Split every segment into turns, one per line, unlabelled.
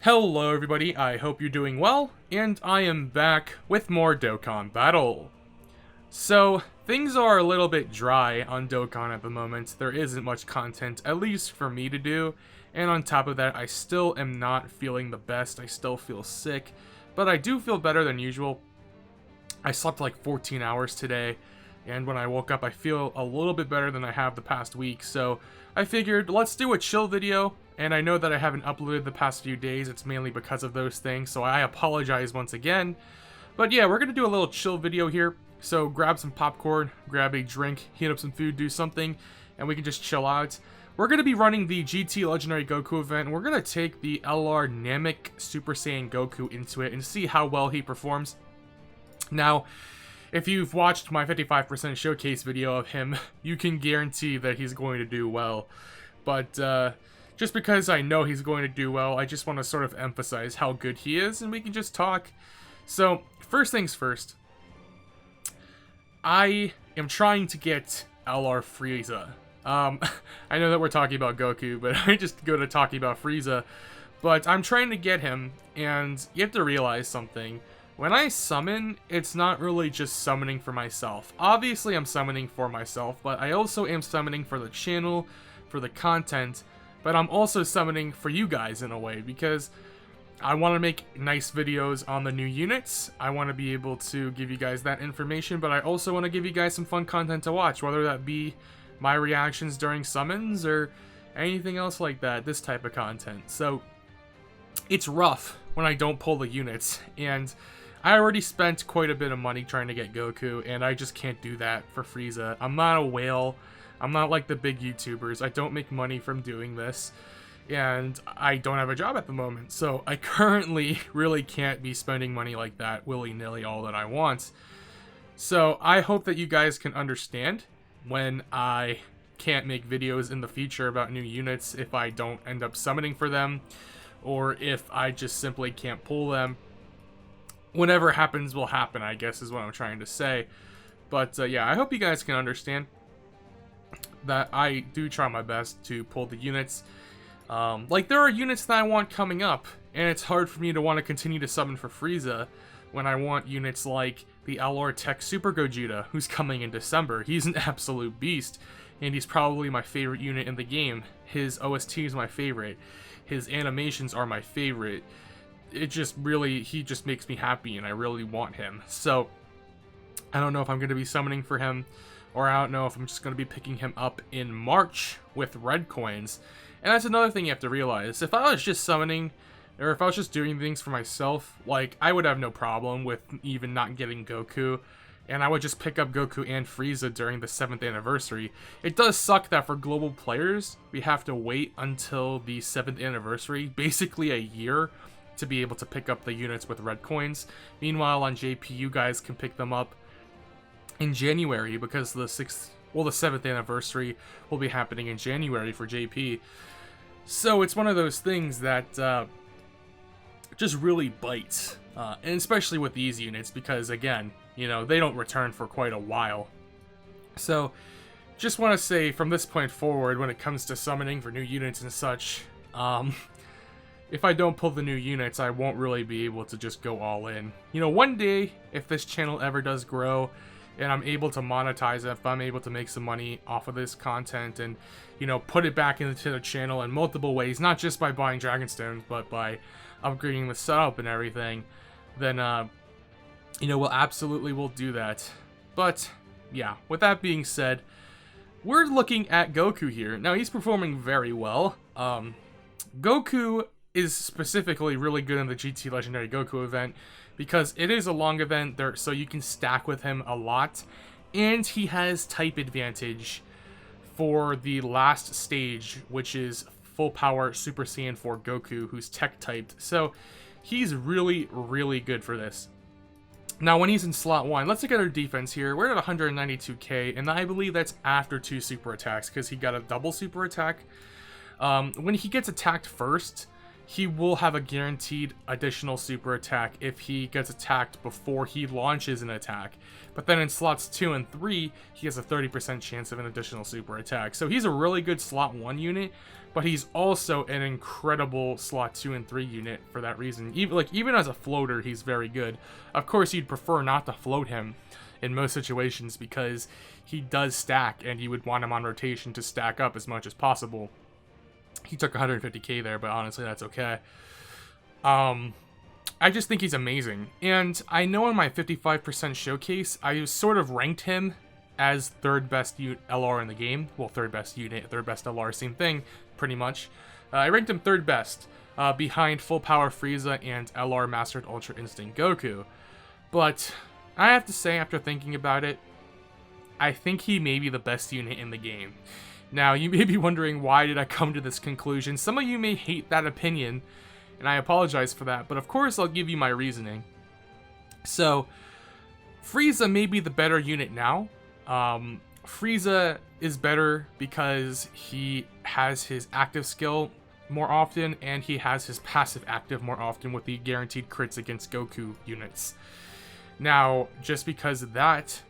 Hello everybody, I hope you're doing well, and I am back with more Dokkan Battle. So, things are a little bit dry on Dokkan at the moment. There isn't much content, at least for me to do, and on top of that, I still am not feeling the best. I still feel sick, but I do feel better than usual. I slept like 14 hours today, and when I woke up, I feel a little bit better than I have the past week, so I figured, let's do a chill video. And I know that I haven't uploaded the past few days, it's mainly because of those things, so I apologize once again. But yeah, we're going to do a little chill video here, so grab some popcorn, grab a drink, heat up some food, do something, and we can just chill out. We're going to be running the GT Legendary Goku Event, and we're going to take the LR Namek Super Saiyan Goku into it and see how well he performs. Now, if you've watched my 55% showcase video of him, you can guarantee that he's going to do well. But, just because I know he's going to do well, I just want to sort of emphasize how good he is, and we can just talk. So, first things first. I am trying to get LR Frieza. I know that we're talking about Goku, but I just go to talking about Frieza. But I'm trying to get him, and you have to realize something. When I summon, it's not really just summoning for myself. Obviously, I'm summoning for myself, but I also am summoning for the channel, for the content, but I'm also summoning for you guys in a way, because I want to make nice videos on the new units. I want to be able to give you guys that information, but I also want to give you guys some fun content to watch, whether that be my reactions during summons or anything else like that, this type of content. So, it's rough when I don't pull the units, and I already spent quite a bit of money trying to get Goku, and I just can't do that for Frieza. I'm not a whale. I'm not like the big YouTubers. I don't make money from doing this, and I don't have a job at the moment, so I currently really can't be spending money like that willy-nilly all that I want. So I hope that you guys can understand when I can't make videos in the future about new units if I don't end up summoning for them, or if I just simply can't pull them. Whatever happens will happen, I guess is what I'm trying to say. But yeah, I hope you guys can understand that I do try my best to pull the units. Like, there are units that I want coming up, and it's hard for me to want to continue to summon for Frieza when I want units like the LR Tech Super Gogeta, who's coming in December. He's an absolute beast, and he's probably my favorite unit in the game. His OST is my favorite. His animations are my favorite. It just really, he just makes me happy, and I really want him. So, I don't know if I'm going to be summoning for him, or I don't know if I'm just going to be picking him up in March with red coins. And that's another thing you have to realize. If I was just summoning, or if I was just doing things for myself, like, I would have no problem with even not getting Goku, and I would just pick up Goku and Frieza during the 7th anniversary. It does suck that for global players, we have to wait until the 7th anniversary, basically a year, to be able to pick up the units with red coins. Meanwhile, on JP, you guys can pick them up in January, because the 7th anniversary will be happening in January for JP. So it's one of those things that just really bites, and especially with these units, because again, you know, they don't return for quite a while. So just want to say from this point forward, when it comes to summoning for new units and such, if I don't pull the new units, I won't really be able to just go all in. You know, one day, if this channel ever does grow, and I'm able to monetize it, if I'm able to make some money off of this content and, you know, put it back into the channel in multiple ways, not just by buying Dragonstones, but by upgrading the setup and everything, then, you know, we'll do that. But, yeah, with that being said, we're looking at Goku here. Now, he's performing very well. Goku is specifically really good in the GT Legendary Goku event, because it is a long event there, so you can stack with him a lot, and he has type advantage for the last stage, which is full power Super Saiyan 4 Goku, who's tech typed. So he's really, really good for this. Now, when he's in slot 1, let's look at our defense here. We're at 192k, and I believe that's after 2 super attacks, because he got a double super attack. When he gets attacked first, he will have a guaranteed additional super attack if he gets attacked before he launches an attack. But then in slots 2 and 3, he has a 30% chance of an additional super attack. So he's a really good slot 1 unit, but he's also an incredible slot 2 and 3 unit for that reason. Even as a floater, he's very good. Of course, you'd prefer not to float him in most situations because he does stack, and you would want him on rotation to stack up as much as possible. He took 150k there, but honestly, that's okay. I just think he's amazing. And I know in my 55% showcase, I sort of ranked him as third best LR in the game. Well, third best unit, third best LR, same thing, pretty much. I ranked him third best, behind Full Power Frieza and LR Mastered Ultra Instinct Goku. But I have to say, after thinking about it, I think he may be the best unit in the game. Now, you may be wondering, why did I come to this conclusion? Some of you may hate that opinion, and I apologize for that, but of course I'll give you my reasoning. So, Frieza may be the better unit now. Frieza is better because he has his active skill more often, and he has his passive active more often with the guaranteed crits against Goku units. Now, just because of that,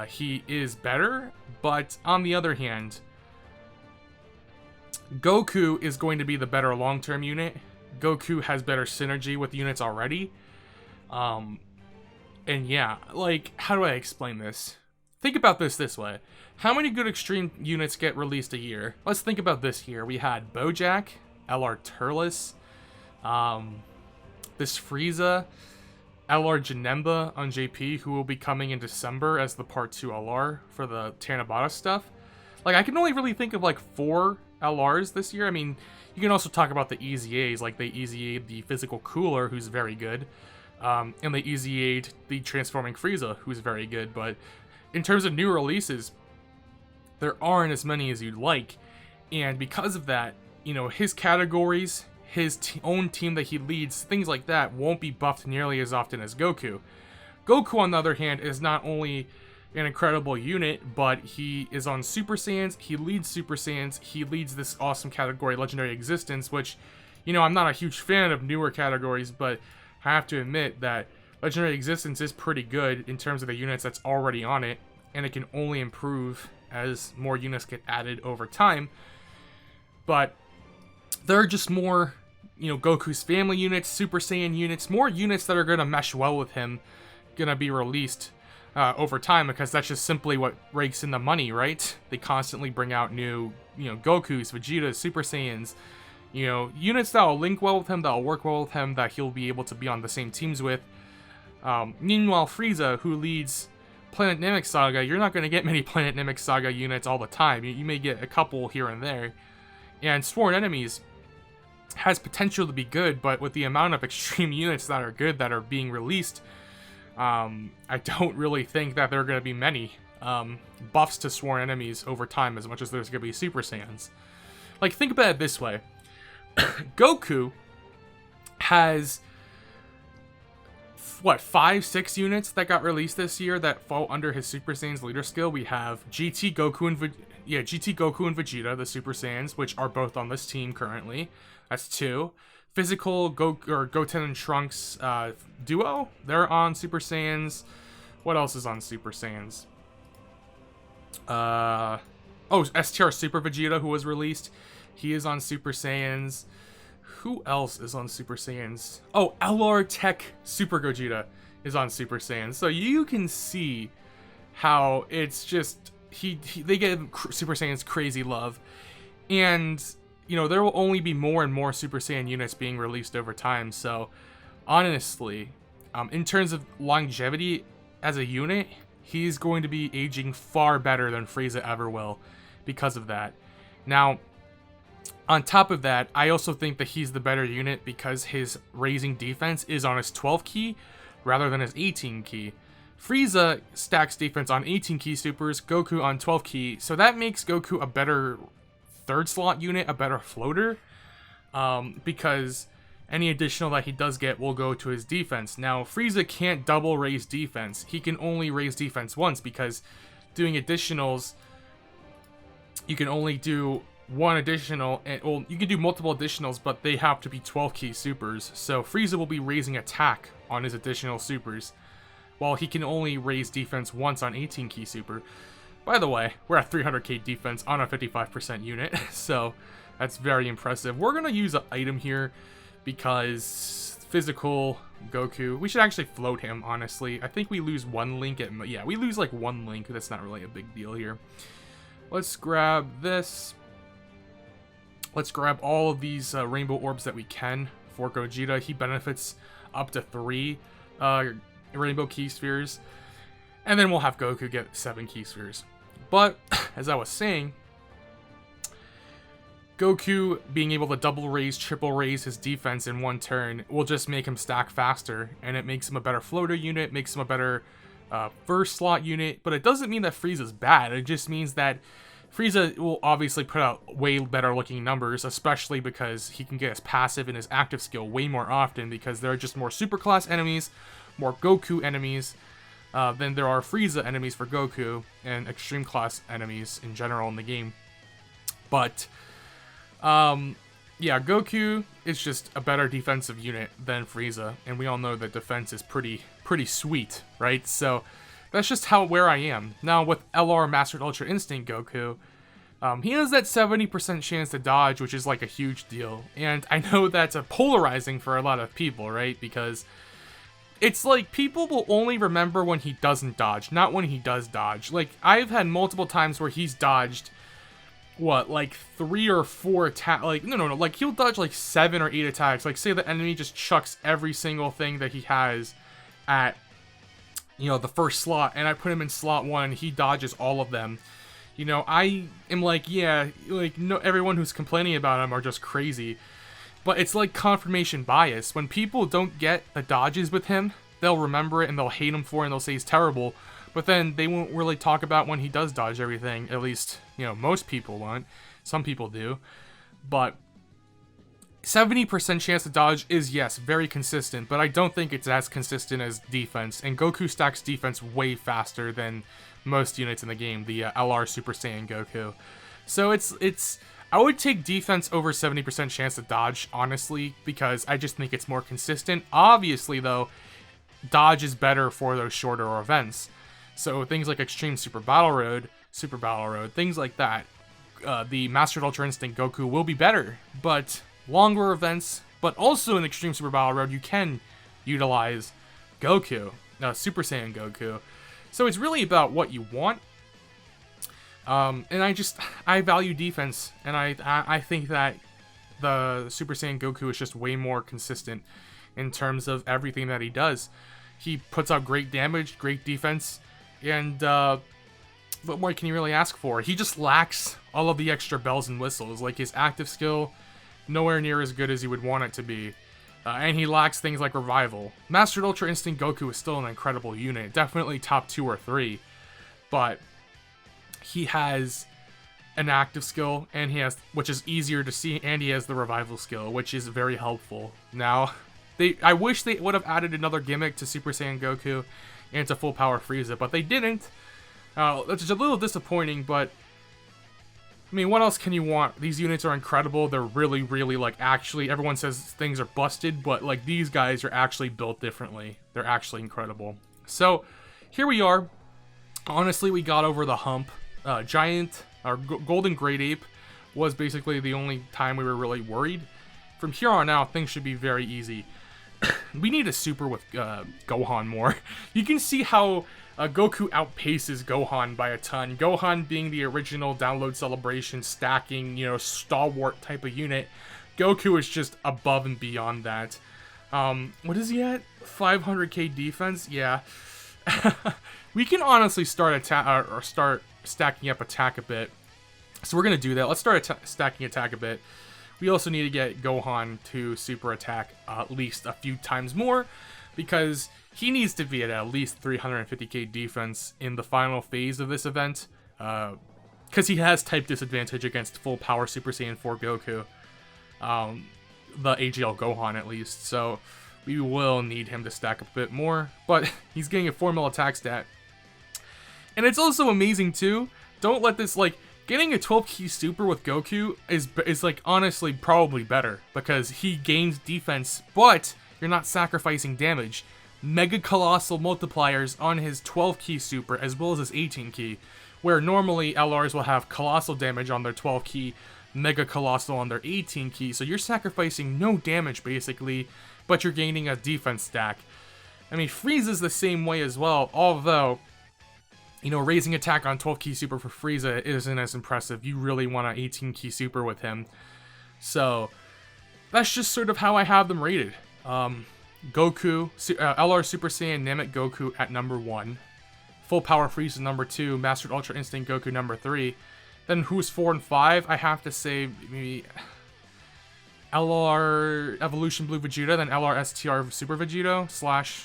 he is better, but on the other hand, Goku is going to be the better long-term unit. Goku has better synergy with units already. And yeah, like, how do I explain this? Think about this way. How many good extreme units get released a year? Let's think about this year. We had Bojack, LR Turles, this Frieza, LR Janemba on JP, who will be coming in December as the Part 2 LR for the Tanabata stuff. Like, I can only really think of like 4 LRs this year. I mean, you can also talk about the EZAs, like they EZA'd the Physical Cooler, who's very good, and they EZA'd the Transforming Frieza, who's very good, but in terms of new releases, there aren't as many as you'd like, and because of that, you know, his categories, his own team that he leads, things like that, won't be buffed nearly as often as Goku. Goku, on the other hand, is not only an incredible unit, but he is on Super Saiyans, he leads Super Saiyans, he leads this awesome category, Legendary Existence, which, you know, I'm not a huge fan of newer categories, but I have to admit that Legendary Existence is pretty good in terms of the units that's already on it, and it can only improve as more units get added over time. But there are just more, you know, Goku's family units, Super Saiyan units, more units that are going to mesh well with him, going to be released over time, because that's just simply what rakes in the money, right? They constantly bring out new, you know, Gokus, Vegetas, Super Saiyans, you know, units that will link well with him, that will work well with him, that he'll be able to be on the same teams with. Meanwhile, Frieza, who leads Planet Namek Saga, you're not going to get many Planet Namek Saga units all the time. You may get a couple here and there. And Sworn Enemies has potential to be good, but with the amount of extreme units that are good that are being released, I don't really think that there are going to be many buffs to Sworn Enemies over time as much as there's going to be Super Saiyans. Like, think about it this way. Goku has, what, 5-6 units that got released this year that fall under his Super Saiyan's leader skill. We have GT Goku and Vegeta, the Super Saiyans, which are both on this team currently. That's 2. Physical Goten and Trunks duo, they're on Super Saiyans. What else is on Super Saiyans? STR Super Vegeta, who was released, he is on Super Saiyans. Who else is on Super Saiyans? Oh, LR Tech Super Gogeta is on Super Saiyans. So you can see how it's just they give Super Saiyans crazy love, and you know, there will only be more and more Super Saiyan units being released over time. So honestly, in terms of longevity as a unit, he's going to be aging far better than Frieza ever will because of that. Now, on top of that, I also think that he's the better unit because his raising defense is on his 12 key rather than his 18 key. Frieza stacks defense on 18 key supers, Goku on 12 key, so that makes Goku a better third slot unit, a better floater, because any additional that he does get will go to his defense. Now, Frieza can't double raise defense. He can only raise defense once, because doing additionals, you can only do one additional, and well, you can do multiple additionals, but they have to be 12 key supers. So Frieza will be raising attack on his additional supers, while he can only raise defense once on 18 key super. By the way, we're at 300k defense on a 55% unit, so that's very impressive. We're gonna use an item here because physical Goku, we should actually float him, honestly. I think we lose one link at, yeah, we lose like one link. That's not really a big deal here. Let's grab this. Let's grab all of these rainbow orbs that we can for Gogeta. He benefits up to 3 rainbow key spheres. And then we'll have Goku get 7 key spheres. But, as I was saying, Goku being able to double raise, triple raise his defense in one turn will just make him stack faster. And it makes him a better floater unit, makes him a better first slot unit. But it doesn't mean that Frieza's bad. It just means that Frieza will obviously put out way better looking numbers, especially because he can get his passive and his active skill way more often because there are just more superclass enemies, more Goku enemies than there are Frieza enemies for Goku and extreme class enemies in general in the game. But, yeah, Goku is just a better defensive unit than Frieza, and we all know that defense is pretty sweet, right? So that's just where I am. Now, with LR Mastered Ultra Instinct Goku, he has that 70% chance to dodge, which is like a huge deal. And I know that's polarizing for a lot of people, right? Because it's like people will only remember when he doesn't dodge, not when he does dodge. Like, I've had multiple times where he's dodged, what, like 3 or 4 attacks. Like, no, like he'll dodge like 7 or 8 attacks. Like, say the enemy just chucks every single thing that he has at, you know, the first slot, and I put him in slot 1, he dodges all of them. You know, I am like, yeah, like, no, everyone who's complaining about him are just crazy. But it's like confirmation bias. When people don't get the dodges with him, they'll remember it and they'll hate him for it and they'll say he's terrible. But then they won't really talk about when he does dodge everything. At least, you know, most people won't. Some people do. But 70% chance to dodge is, yes, very consistent, but I don't think it's as consistent as defense, and Goku stacks defense way faster than most units in the game, the LR Super Saiyan Goku. So it's I would take defense over 70% chance to dodge, honestly, because I just think it's more consistent. Obviously, though, dodge is better for those shorter events. So things like Extreme Super Battle Road, things like that, the Mastered Ultra Instinct Goku will be better, but longer events, but also in Extreme Super Battle Road, you can utilize Goku, Super Saiyan Goku. So it's really about what you want. And I value defense, and I think that the Super Saiyan Goku is just way more consistent in terms of everything that he does. He puts out great damage, great defense, and what more can you really ask for? He just lacks all of the extra bells and whistles, like his active skill, nowhere near as good as you would want it to be. And he lacks things like Revival. Mastered Ultra Instinct Goku is still an incredible unit. Definitely top 2 or 3. But he has an active skill, and he has, which is easier to see, and he has the Revival skill, which is very helpful. Now, I wish they would have added another gimmick to Super Saiyan Goku and to Full Power Frieza, but they didn't. That's just a little disappointing, but I mean, what else can you want? These units are incredible. They're really, really, like, actually, everyone says things are busted, but, like, these guys are actually built differently. They're actually incredible. So, here we are. Honestly, we got over the hump. Golden Great Ape was basically the only time we were really worried. From here on out, things should be very easy. We need a super with Gohan more. You can see how Goku outpaces Gohan by a ton. Gohan being the original download celebration, stacking, you know, stalwart type of unit. Goku is just above and beyond that. What is he at? 500k defense? Yeah. We can honestly start start stacking up attack a bit. So we're gonna do that. Let's start stacking attack a bit. We also need to get Gohan to super attack at least a few times more, because he needs to be at least 350k defense in the final phase of this event, because he has type disadvantage against full power Super Saiyan 4 Goku, the AGL Gohan at least, so we will need him to stack up a bit more, but he's getting a 4 mil attack stat. And it's also amazing too, don't let this, like, Getting a 12 key super with Goku is like honestly probably better because he gains defense, but you're not sacrificing damage. Mega Colossal multipliers on his 12 key super as well as his 18 key, where normally LRs will have colossal damage on their 12 key, Mega Colossal on their 18 key, so you're sacrificing no damage basically, but you're gaining a defense stack. I mean, Frieza's the same way as well, although, you know, raising attack on 12 key super for Frieza isn't as impressive. You really want an 18 key super with him. So, that's just sort of how I have them rated. Goku, LR Super Saiyan Namek Goku at number 1. Full Power Frieza number 2. Mastered Ultra Instinct Goku number 3. Then who's 4 and 5? I have to say maybe LR Evolution Blue Vegeta, then LR STR Super Vegito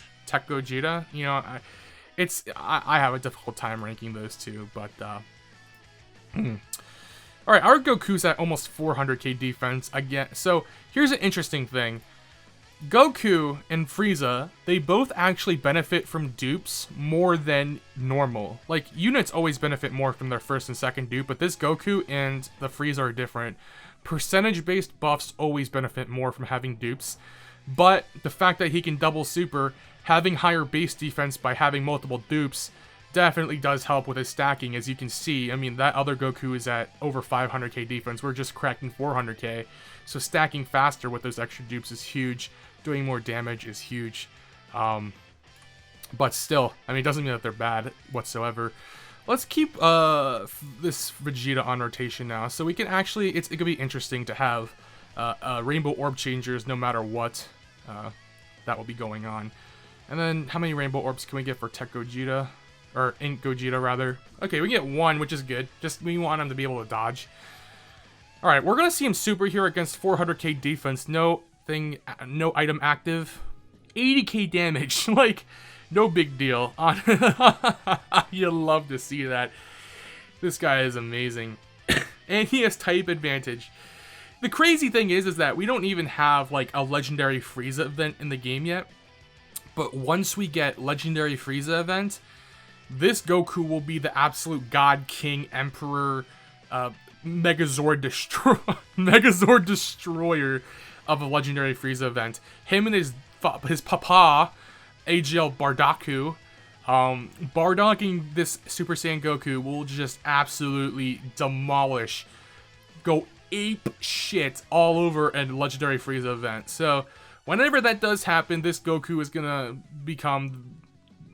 / Tech Gogeta. You know, I have a difficult time ranking those two, but Alright, our Goku's at almost 400k defense again. So here's an interesting thing. Goku and Frieza, they both actually benefit from dupes more than normal. Like, units always benefit more from their first and second dupe, but this Goku and the Frieza are different. Percentage-based buffs always benefit more from having dupes, but the fact that he can double super, having higher base defense by having multiple dupes, definitely does help with his stacking, as you can see. I mean, that other Goku is at over 500k defense. We're just cracking 400k. So stacking faster with those extra dupes is huge. Doing more damage is huge. But still, I mean, it doesn't mean that they're bad whatsoever. Let's keep this Vegeta on rotation now. So we can actually, it could be interesting to have Rainbow Orb Changers no matter what that will be going on. And then, how many Rainbow Orbs can we get for Tech Gogeta? Or Ink Gogeta, rather. Okay, we get 1, which is good. Just, we want him to be able to dodge. Alright, we're gonna see him super here against 400k defense. No item active. 80k damage. Like, no big deal. You'll love to see that. This guy is amazing. And he has type advantage. The crazy thing is that we don't even have, like, a Legendary Frieza event in the game yet. But once we get Legendary Frieza event, this Goku will be the absolute God King Emperor Megazord Destroyer of a Legendary Frieza event. Him and his papa, AGL Bardock, Bardocking this Super Saiyan Goku will just absolutely demolish, go ape shit all over a Legendary Frieza event. So whenever that does happen, this Goku is gonna become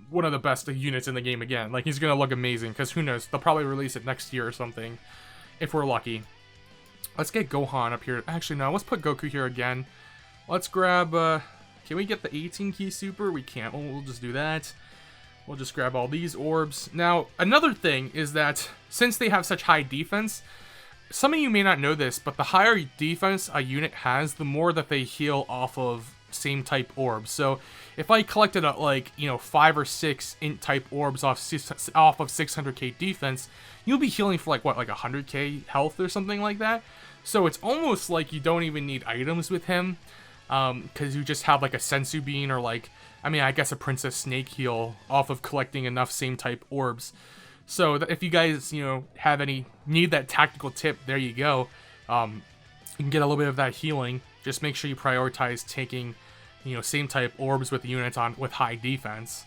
one of the best units in the game again. Like, he's gonna look amazing, because who knows, they'll probably release it next year or something, if we're lucky. Let's get Gohan up here. Actually, no, let's put Goku here again. Let's grab, can we get the 18 key super? We can't. We'll just do that. We'll just grab all these orbs. Now, another thing is that, since they have such high defense, some of you may not know this, but the higher defense a unit has, the more that they heal off of same type orbs. So if I collected like, you know, 5 or 6 int type orbs off of 600k defense, you'll be healing for like what, like 100k health or something like that. So it's almost like you don't even need items with him, because you just have like a Sensu Bean, or like, I mean, I guess a Princess Snake heal off of collecting enough same type orbs. So if you guys, you know, need that tactical tip, there you go. You can get a little bit of that healing. Just make sure you prioritize taking, you know, same type orbs with units with high defense.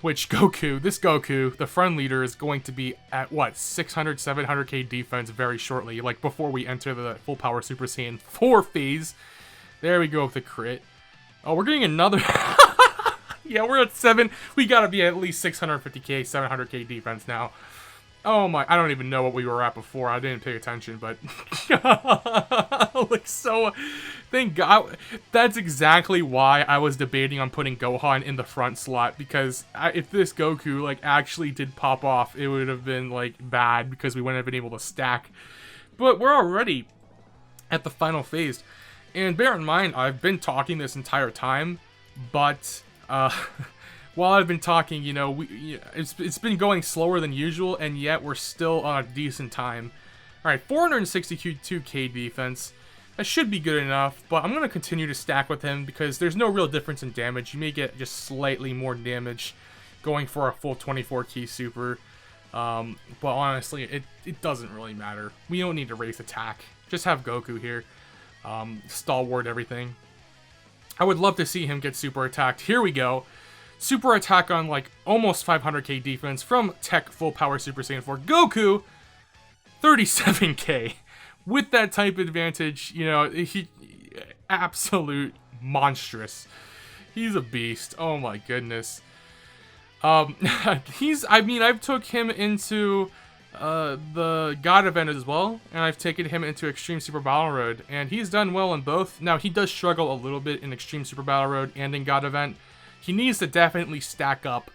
Which this Goku, the friend leader, is going to be at what, 600, 700k defense very shortly, like before we enter the full power Super Saiyan 4 phase. There we go with the crit. Oh, we're getting another. Yeah, we're at 7. We gotta be at least 650k, 700k defense now. Oh my, I don't even know what we were at before. I didn't pay attention, but like, so, thank God. That's exactly why I was debating on putting Gohan in the front slot, because if this Goku like actually did pop off, it would have been like bad, because we wouldn't have been able to stack. But we're already at the final phase, and bear in mind, I've been talking this entire time, but while I've been talking, you know, it's been going slower than usual, and yet we're still on a decent time. Alright, 462k defense. That should be good enough, but I'm going to continue to stack with him, because there's no real difference in damage. You may get just slightly more damage going for a full 24 key super. But honestly, it doesn't really matter. We don't need to raise attack. Just have Goku here. Stalwart everything. I would love to see him get super attacked. Here we go. Super attack on like almost 500k defense from Tech Full Power Super Saiyan 4 Goku. 37k. With that type advantage, you know, he absolute monstrous. He's a beast. Oh my goodness. I've took him into the God event as well, and I've taken him into Extreme Super Battle Road, and he's done well in both. Now, he does struggle a little bit in Extreme Super Battle Road and in God event. He needs to definitely stack up,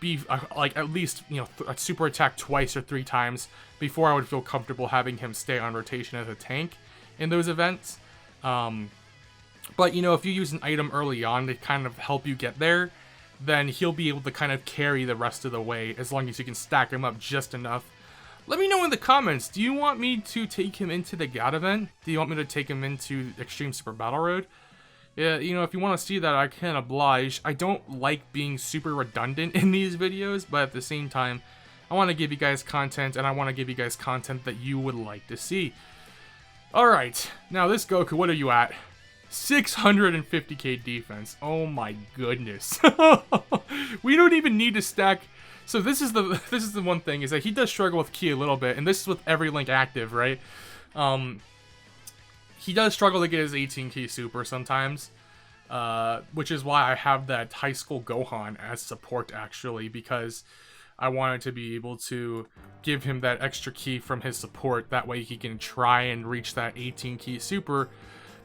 be like at least, you know, a super attack twice or 3 times before I would feel comfortable having him stay on rotation as a tank in those events. But, you know, if you use an item early on to kind of help you get there, then he'll be able to kind of carry the rest of the way as long as you can stack him up just enough. Let me know in the comments, do you want me to take him into the God event? Do you want me to take him into Extreme Super Battle Road? Yeah, you know, if you want to see that, I can oblige. I don't like being super redundant in these videos, but at the same time, I want to give you guys content, and I want to give you guys content that you would like to see. Alright, now this Goku, what are you at? 650k defense. Oh my goodness. We don't even need to stack. So this is the one thing, is that he does struggle with ki a little bit, and this is with every link active, right? He does struggle to get his 18 ki super sometimes, which is why I have that high school Gohan as support, actually, because I wanted to be able to give him that extra ki from his support. That way he can try and reach that 18 ki super.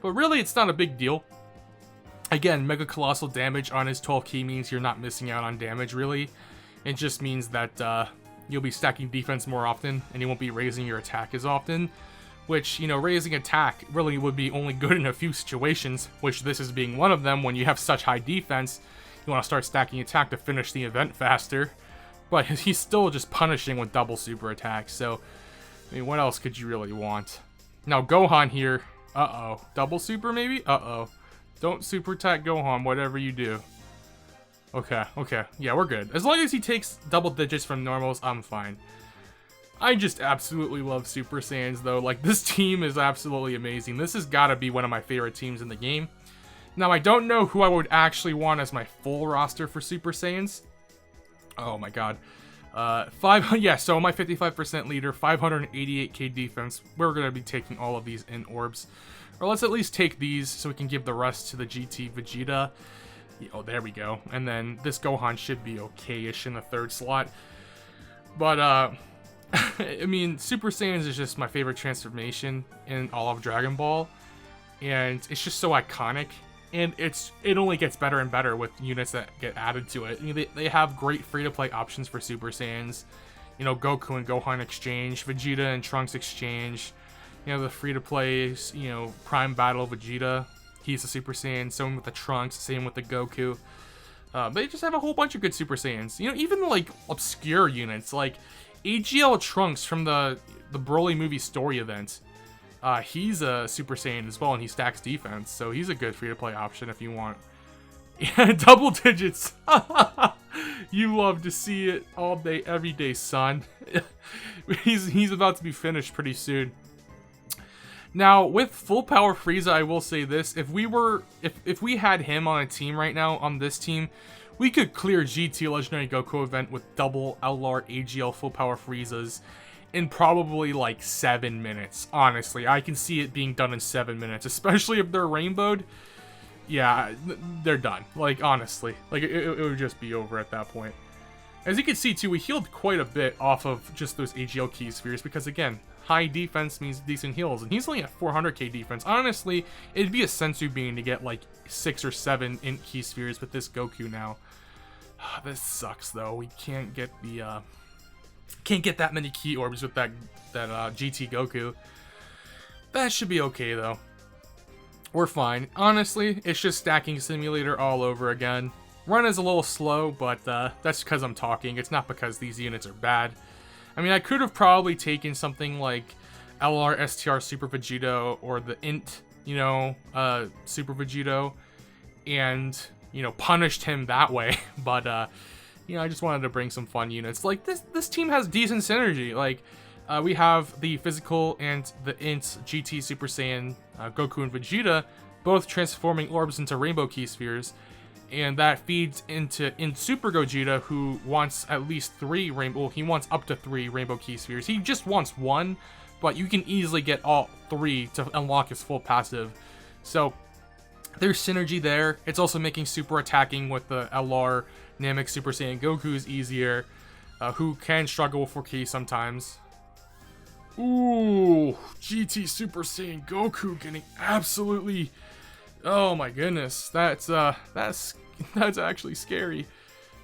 But really, it's not a big deal. Again, Mega Colossal damage on his 12 ki means you're not missing out on damage, really. It just means that you'll be stacking defense more often, and you won't be raising your attack as often. Which, you know, raising attack really would be only good in a few situations, which this is being one of them. When you have such high defense, you want to start stacking attack to finish the event faster. But he's still just punishing with double super attacks, so, I mean, what else could you really want? Now, Gohan here. Uh-oh. Double super, maybe? Uh-oh. Don't super attack Gohan, whatever you do. Okay, okay. Yeah, we're good. As long as he takes double digits from normals, I'm fine. I just absolutely love Super Saiyans, though. Like, this team is absolutely amazing. This has got to be one of my favorite teams in the game. Now, I don't know who I would actually want as my full roster for Super Saiyans. Oh my god. Yeah, so my 55% leader, 588k defense. We're going to be taking all of these in orbs. Or let's at least take these so we can give the rest to the GT Vegeta. Oh, there we go. And then this Gohan should be okay-ish in the 3rd slot. But, I mean, Super Saiyans is just my favorite transformation in all of Dragon Ball. And it's just so iconic. And it only gets better and better with units that get added to it. I mean, they have great free-to-play options for Super Saiyans. You know, Goku and Gohan exchange, Vegeta and Trunks exchange. You know, the free-to-play, you know, Prime Battle Vegeta. He's a Super Saiyan. Same with the Trunks, same with the Goku. They just have a whole bunch of good Super Saiyans. You know, even, like, obscure units, like AGL Trunks from the Broly movie story event. He's a Super Saiyan as well, and he stacks defense, so he's a good free-to-play option if you want. Yeah, double digits! You love to see it all day, every day, son. He's about to be finished pretty soon. Now, with full power Frieza, I will say this: if we had him on a team right now, on this team, we could clear GT Legendary Goku Event with double LR AGL full power Friezas in probably like 7 minutes. Honestly, I can see it being done in 7 minutes, especially if they're rainbowed. Yeah, they're done. Like, honestly, like it would just be over at that point. As you can see too, we healed quite a bit off of just those AGL key spheres because, again, high defense means decent heals, and he's only at 400k defense. Honestly, it'd be a sensu bean to get like 6 or 7 int key spheres with this Goku now. This sucks though. We can't get the can't get that many key orbs with that GT Goku. That should be okay though. We're fine. Honestly, it's just stacking simulator all over again. Run is a little slow, but that's because I'm talking. It's not because these units are bad. I mean, I could have probably taken something like LR STR Super Vegito or the Int, you know, Super Vegito, and, you know, punished him that way. But, you know, I just wanted to bring some fun units. Like, this team has decent synergy. Like, we have the physical and the int GT Super Saiyan Goku and Vegeta, both transforming orbs into rainbow key spheres. And that feeds into Super Gogeta, who wants at least 3 rainbow. Well, he wants up to 3 rainbow key spheres. He just wants 1, but you can easily get all 3 to unlock his full passive. So there's synergy there. It's also making super attacking with the LR Namek Super Saiyan Gokus easier, who can struggle for keys sometimes. Ooh, GT Super Saiyan Goku getting absolutely... Oh my goodness, that's actually scary.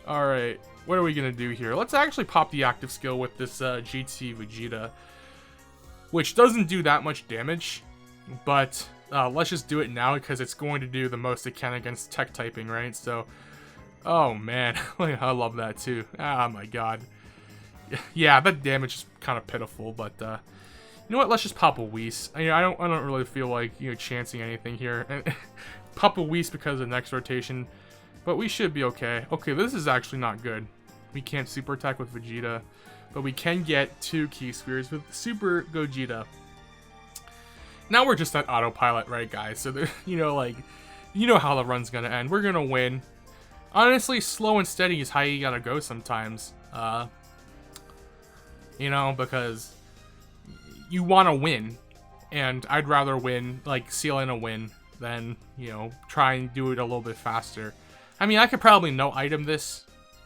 Alright, what are we gonna do here? Let's actually pop the active skill with this GT Vegeta, which doesn't do that much damage, but let's just do it now because it's going to do the most it can against tech typing, right? So, oh man, I love that too. Oh my god. Yeah, that damage is kind of pitiful, but you know what? Let's just pop a Whis. I don't really feel like, you know, chancing anything here. Pop a Whis because of next rotation, but we should be okay. Okay, this is actually not good. We can't super attack with Vegeta, but we can get 2 key spheres with Super Gogeta. Now we're just at autopilot, right, guys? So you know, like, you know how the run's gonna end. We're gonna win. Honestly, slow and steady is how you gotta go sometimes. You know, because you want to win, and I'd rather win, like, seal in a win, than, you know, try and do it a little bit faster. I mean, I could probably no-item this.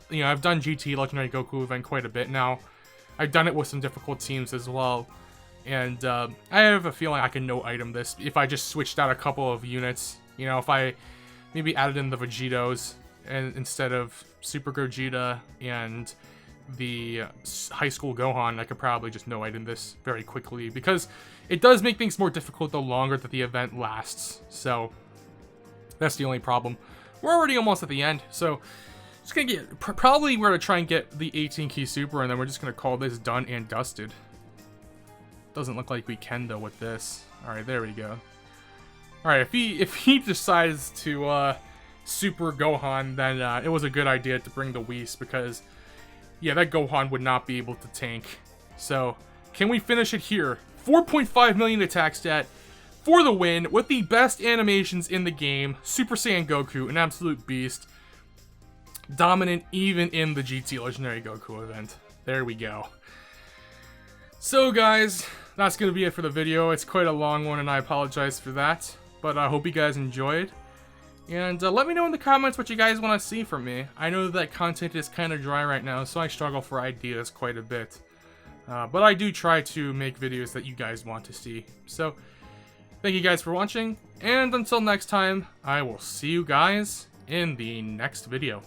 You know, I've done GT Legendary Goku Event quite a bit now. I've done it with some difficult teams as well, and I have a feeling I can no-item this if I just switched out a couple of units. You know, if I maybe added in the Vegetos and instead of Super Gogeta and the high school Gohan, I could probably just no-item this very quickly, because it does make things more difficult the longer that the event lasts. So that's the only problem. We're already almost at the end, so just gonna get probably we're gonna try and get the 18 key super, and then we're just gonna call this done and dusted. Doesn't look like we can though with this. All right, there we go. All right, if he decides to super Gohan, then it was a good idea to bring the Whis, because yeah, that Gohan would not be able to tank. So, can we finish it here? 4.5 million attack stat for the win with the best animations in the game. Super Saiyan Goku, an absolute beast. Dominant even in the GT Legendary Goku event. There we go. So guys, that's going to be it for the video. It's quite a long one and I apologize for that. But I hope you guys enjoyed. And let me know in the comments what you guys want to see from me. I know that content is kind of dry right now, so I struggle for ideas quite a bit. But I do try to make videos that you guys want to see. So, thank you guys for watching, and until next time, I will see you guys in the next video.